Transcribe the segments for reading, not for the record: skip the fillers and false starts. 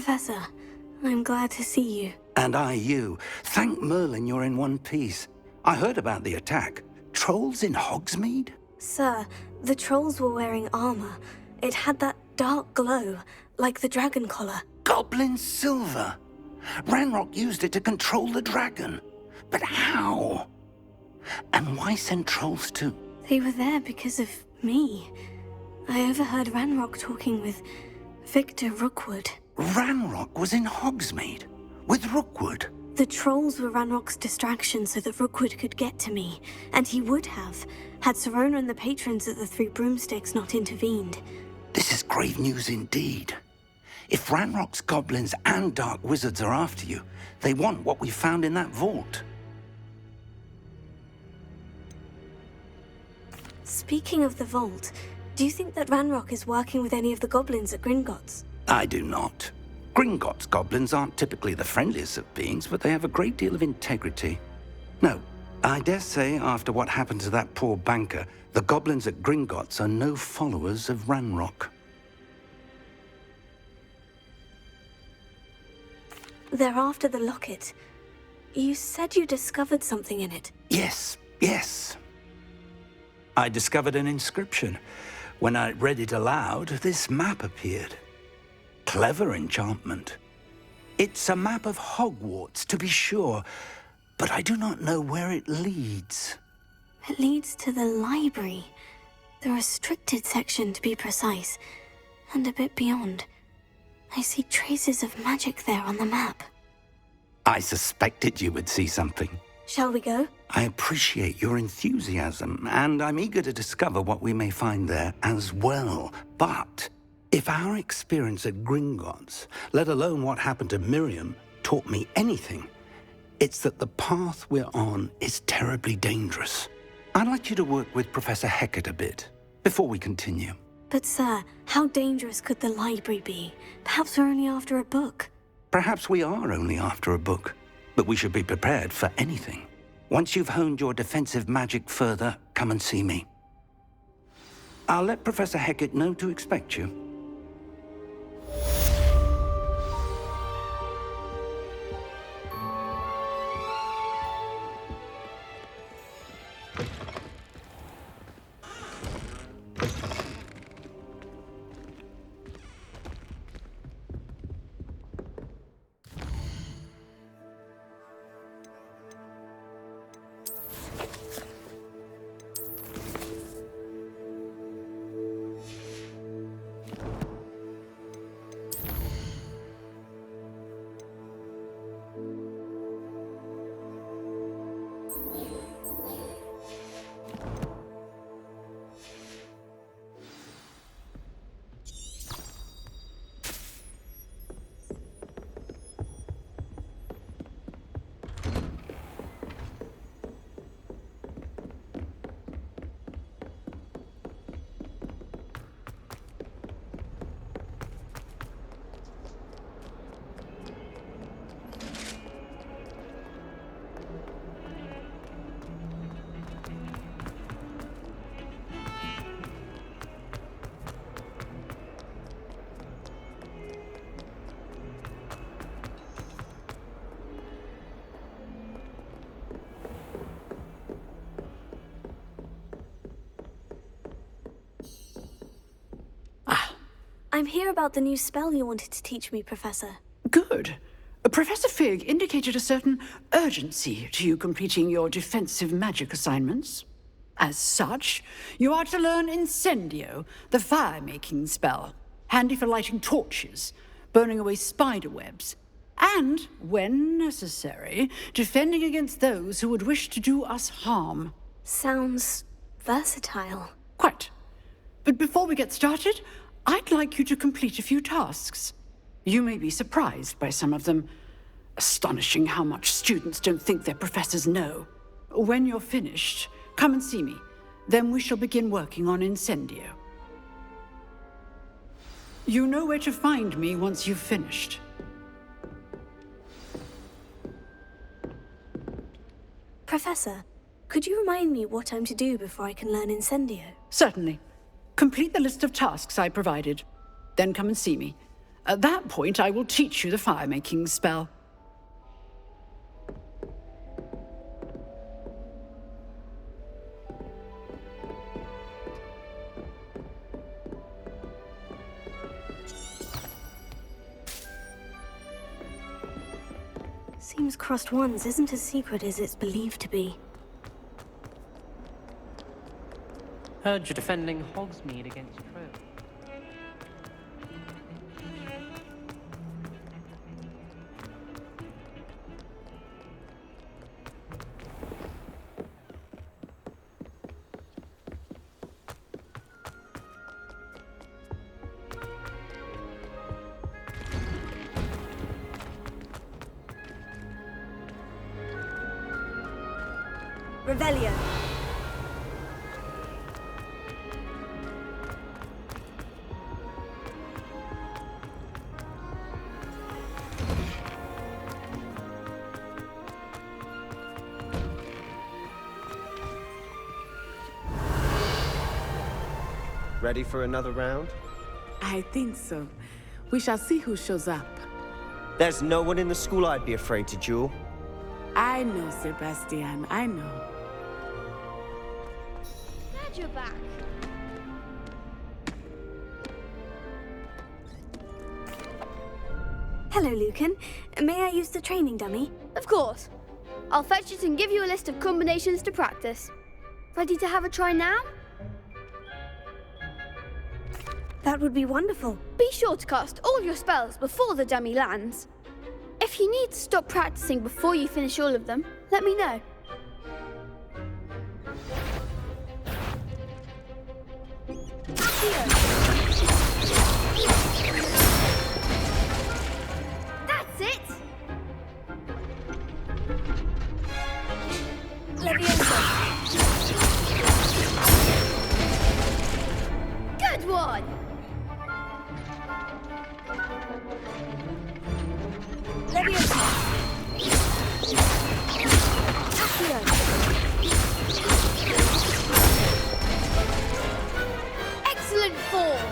Professor, I'm glad to see you. And I you. Thank Merlin you're in one piece. I heard about the attack. Trolls in Hogsmeade? Sir, the trolls were wearing armor. It had that dark glow, like the dragon collar. Goblin silver! Ranrock used it to control the dragon. But how? And why send trolls too? They were there because of me. I overheard Ranrock talking with Victor Rookwood. Ranrock was in Hogsmeade? With Rookwood? The trolls were Ranrock's distraction so that Rookwood could get to me, and he would have, had Serona and the patrons at the Three Broomsticks not intervened. This is grave news indeed. If Ranrock's goblins and dark wizards are after you, they want what we found in that vault. Speaking of the vault, do you think that Ranrock is working with any of the goblins at Gringotts? I do not. Gringotts goblins aren't typically the friendliest of beings, but they have a great deal of integrity. No, I dare say after what happened to that poor banker, the goblins at Gringotts are no followers of Ranrock. They're after the locket. You said you discovered something in it. Yes. I discovered an inscription. When I read it aloud, this map appeared. Clever enchantment. It's a map of Hogwarts, to be sure, but I do not know where it leads. It leads to the library. The restricted section, to be precise, and a bit beyond. I see traces of magic there on the map. I suspected you would see something. Shall we go? I appreciate your enthusiasm, and I'm eager to discover what we may find there as well. But if our experience at Gringotts, let alone what happened to Miriam, taught me anything, it's that the path we're on is terribly dangerous. I'd like you to work with Professor Hecat a bit before we continue. But sir, how dangerous could the library be? Perhaps we're only after a book. Perhaps we are only after a book, but we should be prepared for anything. Once you've honed your defensive magic further, come and see me. I'll let Professor Hecat know to expect you. I'm here about the new spell you wanted to teach me, Professor. Good. Professor Fig indicated a certain urgency to you completing your defensive magic assignments. As such, you are to learn Incendio, the fire-making spell, handy for lighting torches, burning away spider webs, and, when necessary, defending against those who would wish to do us harm. Sounds versatile. Quite. But before we get started, I'd like you to complete a few tasks. You may be surprised by some of them. Astonishing how much students don't think their professors know. When you're finished, come and see me. Then we shall begin working on Incendio. You know where to find me once you've finished. Professor, could you remind me what I'm to do before I can learn Incendio? Certainly. Complete the list of tasks I provided. Then come and see me. At that point, I will teach you the fire-making spell. Seems Crossed Wands isn't as secret as it's believed to be. Heard you're defending Hogsmeade against Trill. Revelio. Ready for another round? I think so. We shall see who shows up. There's no one in the school I'd be afraid to duel. I know, Sebastian, I know. Glad you're back. Hello, Lucan. May I use the training dummy? Of course. I'll fetch it and give you a list of combinations to practice. Ready to have a try now? That would be wonderful. Be sure to cast all your spells before the dummy lands. If you need to stop practicing before you finish all of them, let me know. That's it! Leviosa. Good one! Leviosa. Accio. Excellent form!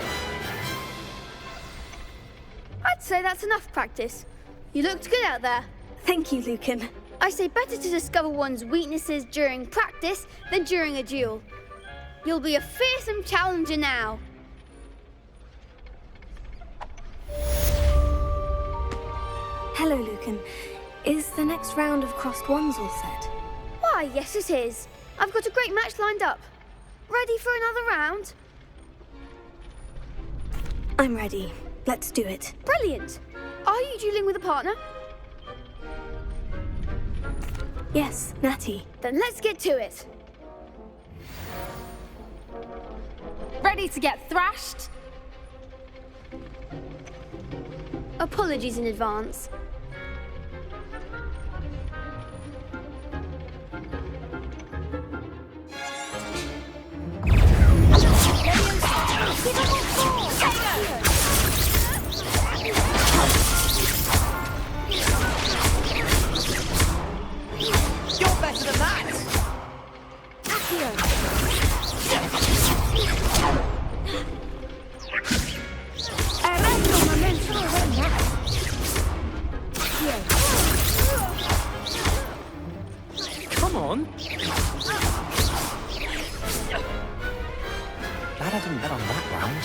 I'd say that's enough practice. You looked good out there. Thank you, Lucan. I say better to discover one's weaknesses during practice than during a duel. You'll be a fearsome challenger now. Hello, Lucan. Is the next round of Crossed Wands all set? Why, yes it is. I've got a great match lined up. Ready for another round? I'm ready. Let's do it. Brilliant. Are you dueling with a partner? Yes, Natty. Then let's get to it. Ready to get thrashed? Apologies in advance. You're better than that! Come on! Glad I didn't bet on that round.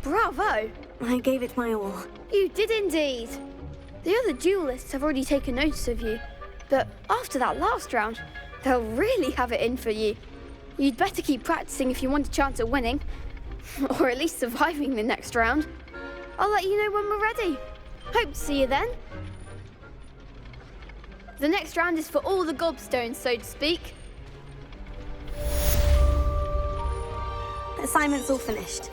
Bravo! I gave it my all. You did indeed. The other duelists have already taken notice of you, but after that last round, they'll really have it in for you. You'd better keep practicing if you want a chance at winning, or at least surviving the next round. I'll let you know when we're ready. Hope to see you then. The next round is for all the gobstones, so to speak. Assignment's all finished.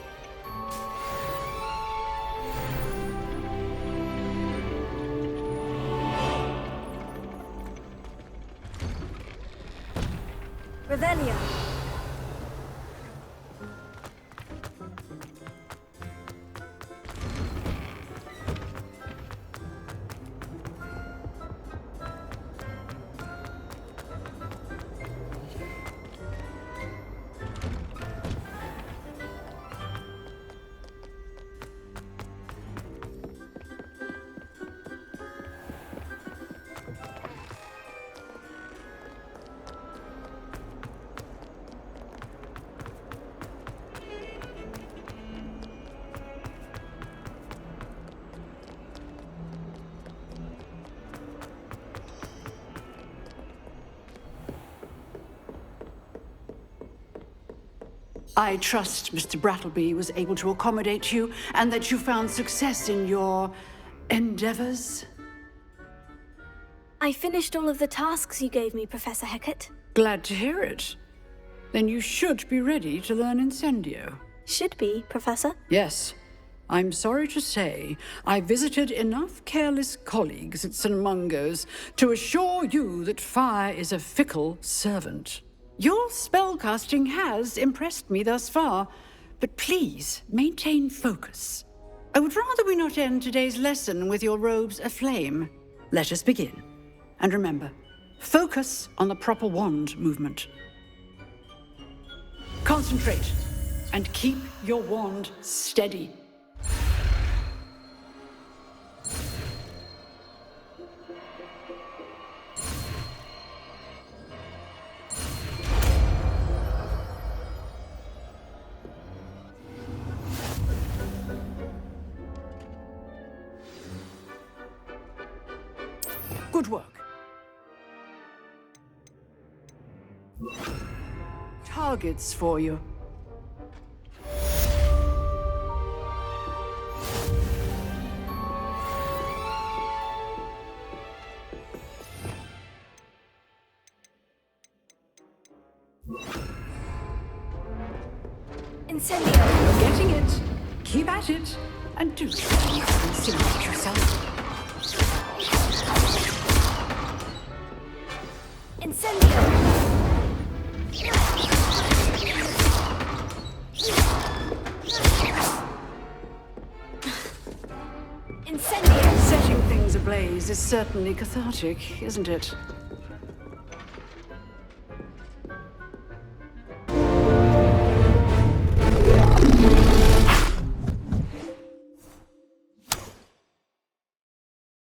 Revelio. I trust Mr. Brattleby was able to accommodate you and that you found success in your endeavors. I finished all of the tasks you gave me, Professor Hecat. Glad to hear it. Then you should be ready to learn Incendio. Should be, Professor. Yes. I'm sorry to say, I visited enough careless colleagues at St. Mungo's to assure you that fire is a fickle servant. Your spellcasting has impressed me thus far, but please maintain focus. I would rather we not end today's lesson with your robes aflame. Let us begin. And remember, focus on the proper wand movement. Concentrate and keep your wand steady. Good work. Targets for you. Incendio! You're getting it. Keep at it. And do incinerate yourself. Incendio! Incendio! Setting things ablaze is certainly cathartic, isn't it?